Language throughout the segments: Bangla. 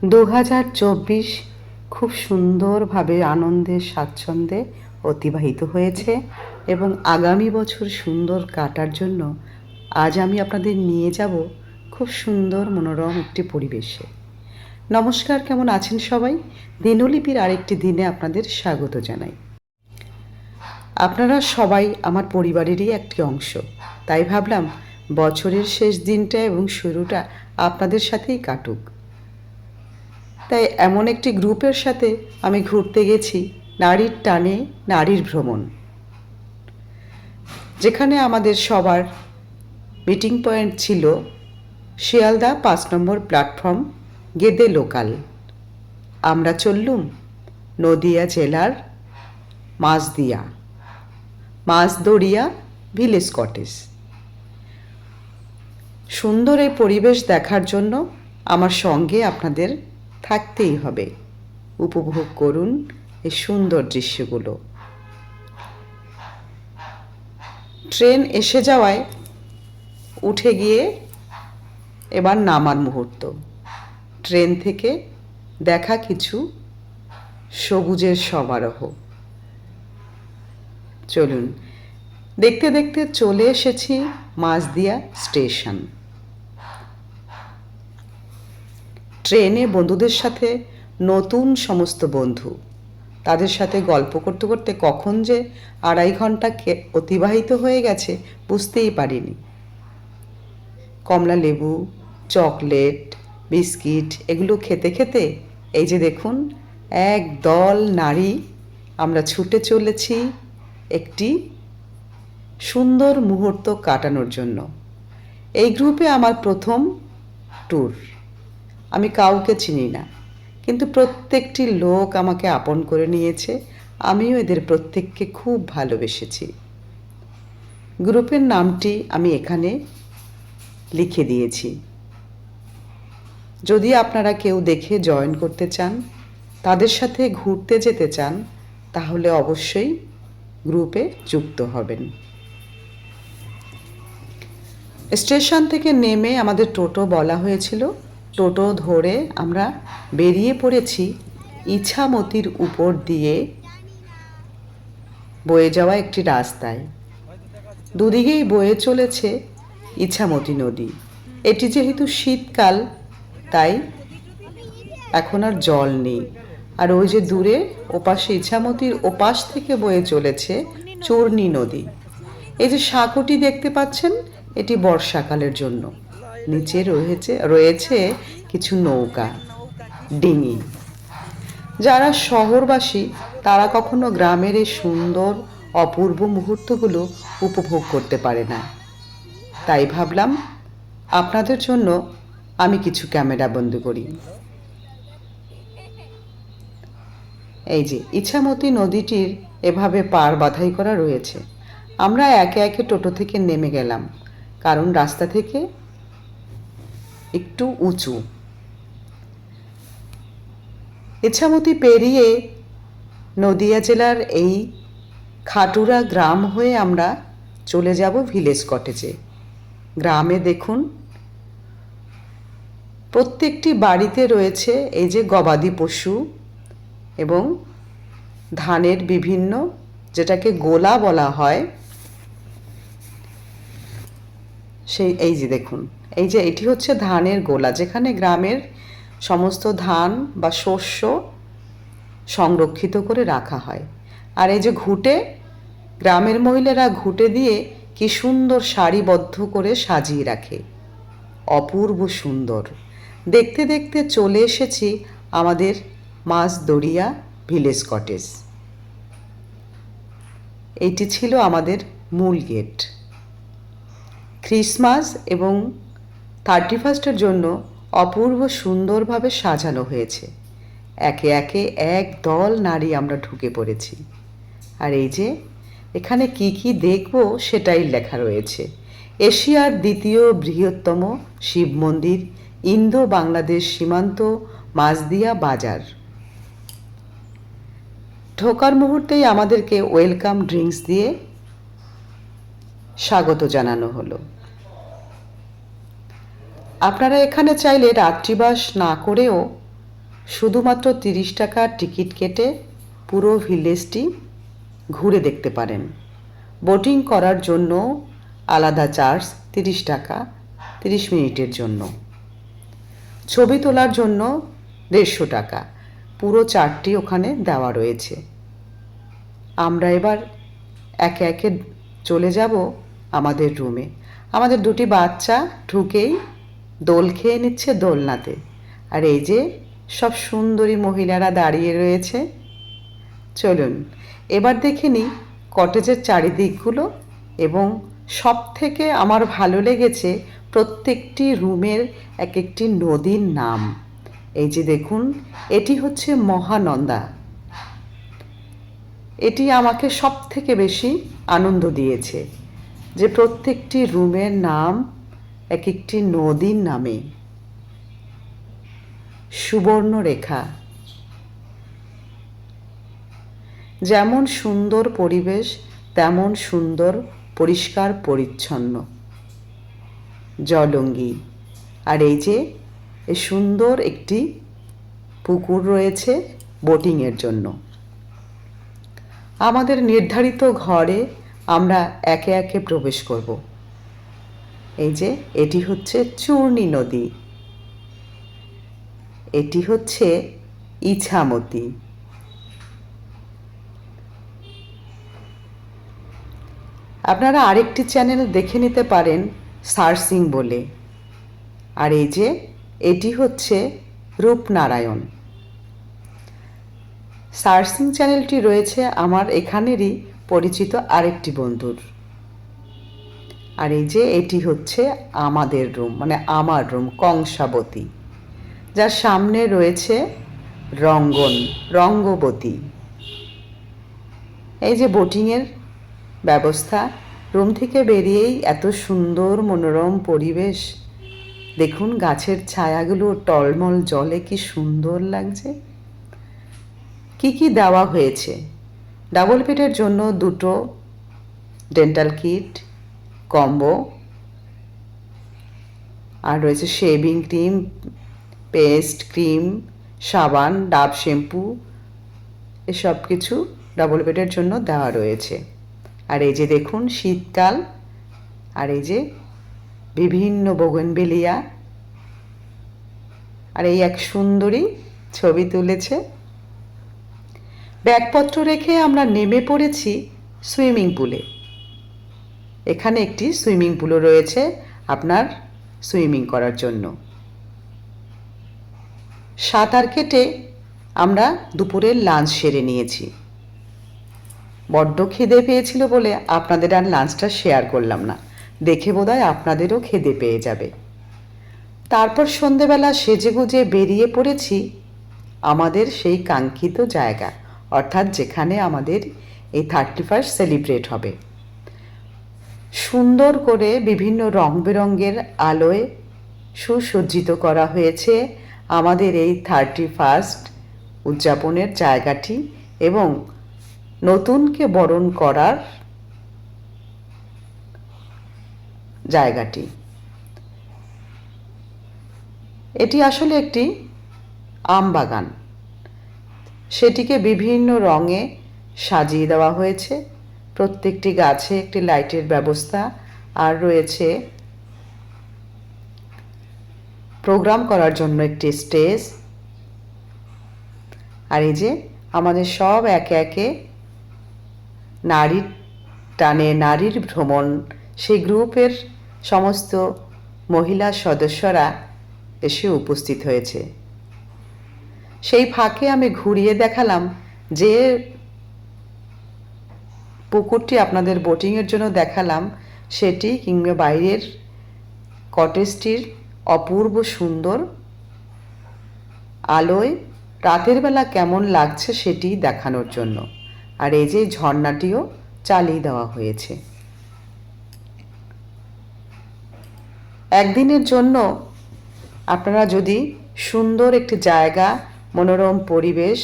2024 খুব সুন্দরভাবে আনন্দে স্বাচ্ছন্দ্যে অতিবাহিত হয়েছে এবং আগামী বছর সুন্দর কাটার জন্য আজ আমি আপনাদের নিয়ে যাব খুব সুন্দর মনোরম একটি পরিবেশে। নমস্কার, কেমন আছেন সবাই? দিনলিপির আরেকটি দিনে আপনাদের স্বাগত জানাই। আপনারা সবাই আমার পরিবারেরই একটি অংশ, তাই ভাবলাম বছরের শেষ দিনটা এবং শুরুটা আপনাদের সাথেই কাটুক। তাই এমন একটি গ্রুপের সাথে আমি ঘুরতে গেছি, নারীর টানে নারীর ভ্রমণ, যেখানে আমাদের সবার মিটিং পয়েন্ট ছিল শিয়ালদা 5 নম্বর প্ল্যাটফর্ম, গেদে লোকাল। আমরা চললুম নদিয়া জেলার মাঝদড়িয়া ভিলেজ কটেজ। সুন্দর এই পরিবেশ দেখার জন্য আমার সঙ্গে আপনাদের থাকতেই হবে। উপভোগ করুন এই সুন্দর দৃশ্যগুলো। ট্রেন এসে যাওয়ায় উঠে গিয়ে এবার নামার মুহূর্ত। ট্রেন থেকে দেখা কিছু সবুজের সমারোহ। চলুন, দেখতে দেখতে চলে এসেছি মাঝদিয়া স্টেশন। ট্রেনে বন্ধুদের সাথে নতুন সমস্ত বন্ধু, তাদের সাথে গল্প করতে করতে কখন যে 2.5 ঘন্টা অতিবাহিত হয়ে গেছে বুঝতেই পারিনি। কমলা লেবু, চকলেট, বিস্কিট এগুলো খেতে খেতে এই যে দেখুন, এক দল নারী আমরা ছুটে চলেছি একটি সুন্দর মুহূর্ত কাটানোর জন্য। এই গ্রুপে আমার প্রথম ট্যুর। আমি কাউকে চিনি না, কিন্তু প্রত্যেকটি লোক আমাকে আপন করে নিয়েছে। আমিও এদের প্রত্যেককে খুব ভালোবেসেছি। গ্রুপের নামটি আমি এখানে লিখে দিয়েছি। যদি আপনারা কেউ দেখে জয়েন করতে চান, তাদের সাথে ঘুরতে যেতে চান, তাহলে অবশ্যই গ্রুপে যুক্ত হবেন। স্টেশন থেকে নেমে আমাদের টোটো বলা হয়েছিল। টোটো ধরে আমরা বেরিয়ে পড়েছি ইছামতির উপর দিয়ে বয়ে যাওয়া একটি রাস্তায়। দুদিকেই বয়ে চলেছে ইছামতি নদী। এটি যেহেতু শীতকাল, তাই এখন আর জল নেই। আর ওই যে দূরে ওপাশে ইছামতির ওপাশ থেকে বয়ে চলেছে চূর্ণী নদী। এই যে সাঁকোটি দেখতে পাচ্ছেন, এটি বর্ষাকালের জন্য। নিচে রয়েছে কিছু নৌকা, ডিঙি। যারা শহরবাসী তারা কখনো গ্রামের এই সুন্দর অপূর্ব মুহূর্তগুলো উপভোগ করতে পারে না। তাই ভাবলাম আপনাদের জন্য আমি কিছু ক্যামেরা বন্দি করি। এই যে ইছামতি নদীটির এভাবে পার বাধাই করা রয়েছে। আমরা একে একে টোটো থেকে নেমে গেলাম, কারণ রাস্তা থেকে একটু উঁচু। ইছামতি পেরিয়ে নদিয়া জেলার এই খাটুরা গ্রাম হয়ে আমরা চলে যাব ভিলেজ কটেজে। গ্রামে দেখুন, প্রত্যেকটি বাড়িতে রয়েছে এই যে গবাদি পশু এবং ধানের বিভিন্ন, যেটাকে গোলা বলা হয়, সেই এই যে দেখুন, এই যে এটি হচ্ছে ধানের গোলা, যেখানে গ্রামের সমস্ত ধান বা শস্য সংরক্ষিত করে রাখা হয়। আর এই যে ঘুঁটে, গ্রামের মহিলারা ঘুঁটে দিয়ে কি সুন্দর সারিবদ্ধ করে সাজিয়ে রাখে। অপূর্ব সুন্দর। দেখতে দেখতে চলে এসেছি আমাদের মাঝদড়িয়া ভিলেজ কটেজ। এইটি ছিল আমাদের মূল গেট। ক্রিসমাস এবং 31স্টের জন্য অপূর্ব সুন্দরভাবে সাজানো হয়েছে। একে একে এক দল নারী আমরা ঢুকে পড়েছি। আর এই যে এখানে কি কি দেখব সেটাই লেখা রয়েছে। এশিয়ার দ্বিতীয় বৃহত্তম শিব মন্দির, ইন্দো বাংলাদেশ সীমান্ত, মাঝদিয়া বাজার। ঢোকার মুহূর্তেই আমাদেরকে ওয়েলকাম ড্রিঙ্কস দিয়ে স্বাগত জানানো হলো। আপনারা এখানে চাইলে রাত্রিবাস না করেও শুধুমাত্র 30 টাকার টিকিট কেটে পুরো ভিলেজটি ঘুরে দেখতে পারেন। বোটিং করার জন্য আলাদা চার্জ 30 টাকা 30 মিনিটের জন্য। ছবি তোলার জন্য 150 টাকা। পুরো চার্টটি ওখানে দেওয়া রয়েছে। আমরা এবার একে একে চলে যাব আমাদের রুমে। আমাদের দুটি বাচ্চা ঢুকেই দোল খেয়ে নিচ্ছে দোলনাতে। আর এই যে সব সুন্দরী মহিলারা দাঁড়িয়ে রয়েছে। চলুন এবার দেখে নিই কটেজের চারিদিকগুলো, এবং সব থেকে আমার ভালো লেগেছে প্রত্যেকটি রুমের এক একটি নদীর নাম। এই যে দেখুন, এটি হচ্ছে মহানন্দা। এটি আমাকে সব থেকে বেশি আনন্দ দিয়েছে যে প্রত্যেকটি রুমের নাম এক একটি নদীর নামে। সুবর্ণরেখা। যেমন সুন্দর পরিবেশ তেমন সুন্দর পরিষ্কার পরিচ্ছন্ন জলঙ্গি। আর এই যে সুন্দর একটি পুকুর রয়েছে বোটিংয়ের জন্য। আমাদের নির্ধারিত ঘরে আমরা একে একে প্রবেশ করব। এই যে এটি হচ্ছে চূর্ণী নদী, এটি হচ্ছে ইছামতি। আপনারা আরেকটি চ্যানেল দেখে নিতে পারেন সার্সিং বলে। আর এই যে এটি হচ্ছে রূপনারায়ণ। সার্সিং চ্যানেলটি রয়েছে আমার এখানেরই পরিচিত আরেকটি বন্ধুর। আর এই যে এটি হচ্ছে আমাদের রুম, মানে আমার রুম কংসাবতী, যার সামনে রয়েছে রঙ্গবতী। এই যে বোটিংয়ের ব্যবস্থা। রুম থেকে বেরিয়েই এত সুন্দর মনোরম পরিবেশ। দেখুন গাছের ছায়াগুলো টলমল জলে কি সুন্দর লাগছে। কি কি দেওয়া হয়েছে? ডাবল বেডের জন্য 2টো ডেন্টাল কিট কম্বো, আর রয়েছে শেভিং ক্রিম, পেস্ট, ক্রিম, সাবান, ডাব শ্যাম্পু, এসব কিছু ডাবল বেডের জন্য দেওয়া রয়েছে। আর এই যে দেখুন শীতকাল, আর এই যে বিভিন্ন বোগেনভেলিয়া, আর এই এক সুন্দরী ছবি তুলেছে। ব্যাগপত্র রেখে আমরা নেমে পড়েছি সুইমিং পুলে। এখানে একটি সুইমিং পুলও রয়েছে আপনার সুইমিং করার জন্য। সাঁতার কেটে আমরা দুপুরের লাঞ্চ সেরে নিয়েছি। বড্ড খিদে পেয়েছিল বলে আপনাদের আর লাঞ্চটা শেয়ার করলাম না, দেখে বোধহয় আপনাদেরও খিদে পেয়ে যাবে। তারপর সন্ধেবেলা সেজেগুজে বেরিয়ে পড়েছি আমাদের সেই কাঙ্ক্ষিত জায়গা, অর্থাৎ যেখানে আমাদের এই 31st সেলিব্রেট হবে। সুন্দর করে বিভিন্ন রং বেরঙের আলোয় সুসজ্জিত করা হয়েছে আমাদের এই 31st উদযাপনের জায়গাটি, এবং নতুনকে বরণ করার জায়গাটি। এটি আসলে একটি আম বাগান, সেটিকে বিভিন্ন রঙে সাজিয়ে দেওয়া হয়েছে। প্রত্যেকটি গাছে একটি লাইটের ব্যবস্থা, আর রয়েছে প্রোগ্রাম করার জন্য একটি স্টেজ। আর এই যে আমাদের সব একে একে নারীর টানে নারীর ভ্রমণ, সেই গ্রুপের সমস্ত মহিলা সদস্যরা এসে উপস্থিত হয়েছে। সেই ফাঁকে আমি ঘুরিয়ে দেখালাম যে পুকুরটি আপনাদের বোটিংয়ের জন্য দেখালাম, সেটি কিংবা বাইরের কটেজটির অপূর্ব সুন্দর আলোয় রাতের বেলা কেমন লাগছে সেটি দেখানোর জন্য। আর এই যে ঝর্ণাটিও চালিয়ে দেওয়া হয়েছে। একদিনের জন্য আপনারা যদি সুন্দর একটি জায়গা, মনোরম পরিবেশ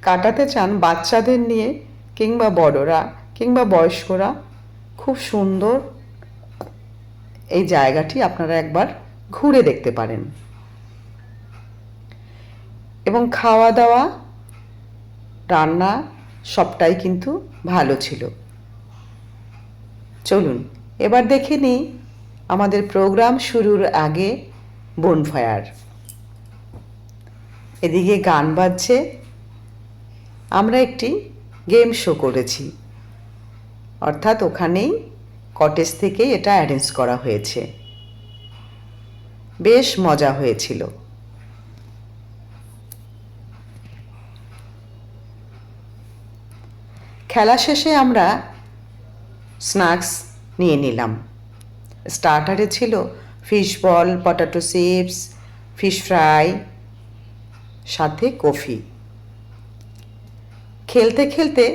কাটাতে চান বাচ্চাদের নিয়ে, কিংবা বড়রা কিংবা বয়স্করা, খুব সুন্দর এই জায়গাটি আপনারা একবার ঘুরে দেখতে পারেন। এবং খাওয়া দাওয়া রান্না সবটাই কিন্তু ভালো ছিল। চলুন এবার দেখে নিই আমাদের প্রোগ্রাম শুরুর আগে বনফায়ার। এদিকে গান বাজছে, আমরা একটি গেম শো করেছি, অর্থাৎ ওখানেই কটেজ থেকে এটা অ্যারেঞ্জ করা হয়েছে। বেশ মজা হয়েছিল। খেলা শেষে আমরা স্ন্যাক্স নিয়ে নিলাম। স্টার্টারে ছিল fish ball, potato chips, fish fry, সাথে কফি। খেলতে খেলতে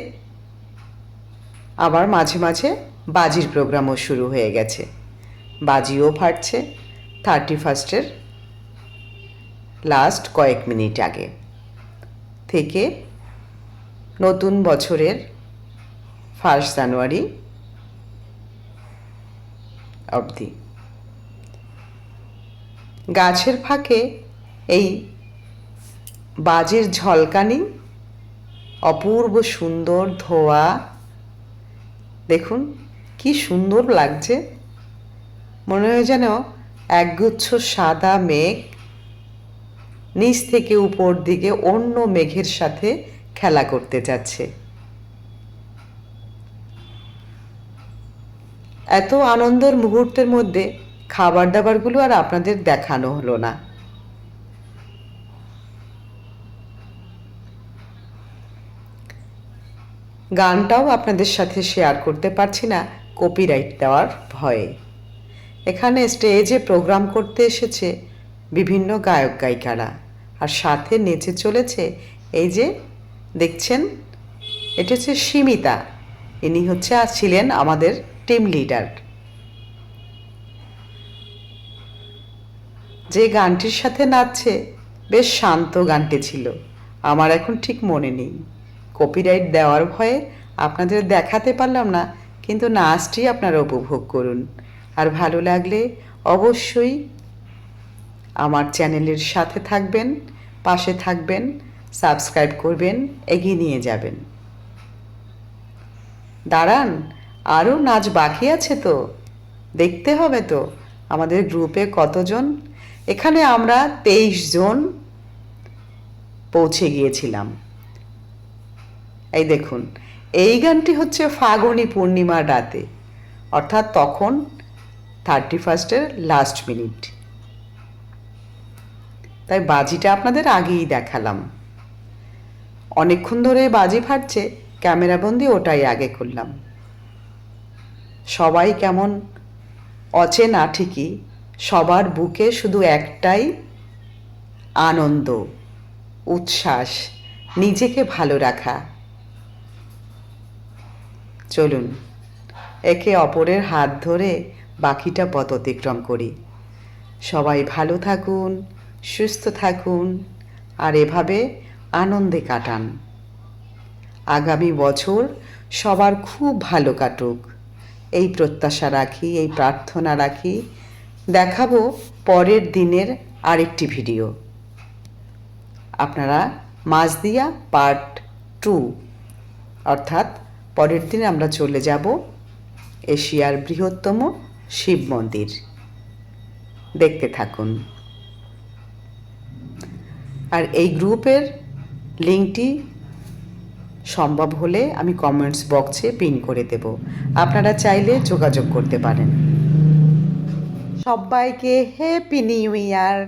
আবার মাঝে মাঝে বাজির প্রোগ্রামও শুরু হয়ে গেছে। বাজিও ফাটছে 31 লাস্ট কয়েক মিনিট আগে থেকে নতুন বছরের 1 জানুয়ারি অবধি। গাছের ফাঁকে এই বাজির ঝলকানি, অপূর্ব সুন্দর ধোয়া, দেখুন কি সুন্দর লাগছে। মনে হয় যেন একগুচ্ছ সাদা মেঘ নিচ থেকে উপর দিকে অন্য মেঘের সাথে খেলা করতে যাচ্ছে। এত আনন্দের মুহূর্তের মধ্যে খাবার দাবারগুলো আর আপনাদের দেখানো হলো না। গানটাও আপনাদের সাথে শেয়ার করতে পারছি না কপিরাইট দেওয়ার ভয়ে। এখানে স্টেজে প্রোগ্রাম করতে এসেছে বিভিন্ন গায়ক গায়িকারা, আর সাথে নেচে চলেছে এই যে দেখছেন, এটা হচ্ছে সীমিতা। ইনি ছিলেন আমাদের টিম লিডার। যে গানটির সাথে নাচছে বেশ শান্ত গানটি ছিল, আমার এখন ঠিক মনে নেই। কপিরাইট দেওয়ার ভয়ে আপনাদের দেখাতে পারলাম না, কিন্তু নাচটি আপনারা উপভোগ করুন। আর ভালো লাগলে অবশ্যই আমার চ্যানেলের সাথে থাকবেন, পাশে থাকবেন, সাবস্ক্রাইব করবেন, এগিয়ে নিয়ে যাবেন। দাঁড়ান, আরও নাচ বাকি আছে তো, দেখতে হবে তো আমাদের গ্রুপে কতজন। এখানে আমরা 23 জন পৌঁছে গিয়েছিলাম। এই দেখুন, এই গানটি হচ্ছে ফাগুনি পূর্ণিমার রাতে, অর্থাৎ তখন 31 লাস্ট মিনিট। তাই বাজিটা আপনাদের আগেই দেখালাম। অনেকক্ষণ ধরে বাজি ফাটছে, ক্যামেরাবন্দি ওটাই আগে করলাম। সবাই কেমন অচেনা ঠিকই, সবার বুকে শুধু একটাই আনন্দ, উচ্ছ্বাস, নিজেকে ভালো রাখা। চলুন একে অপরের হাত ধরে বাকিটা পথ অতিক্রম করি। সবাই ভালো থাকুন, সুস্থ থাকুন, আর এভাবে আনন্দে কাটান। আগামী বছর সবার খুব ভালো কাটুক, এই প্রত্যাশা রাখি, এই প্রার্থনা রাখি। দেখাবো পরের দিনের আরেকটি ভিডিও। আপনারা মাঝদিয়া পার্ট 2, অর্থাৎ পরের দিন আমরা চলে যাব এশিয়ার বৃহত্তম শিব মন্দির। দেখতে থাকুন। আর এই গ্রুপের লিঙ্কটি সম্ভব হলে আমি কমেন্টস বক্সে পিন করে দেব, আপনারা চাইলে যোগাযোগ করতে পারেন। সবাইকে হ্যাপি নিউ ইয়ার।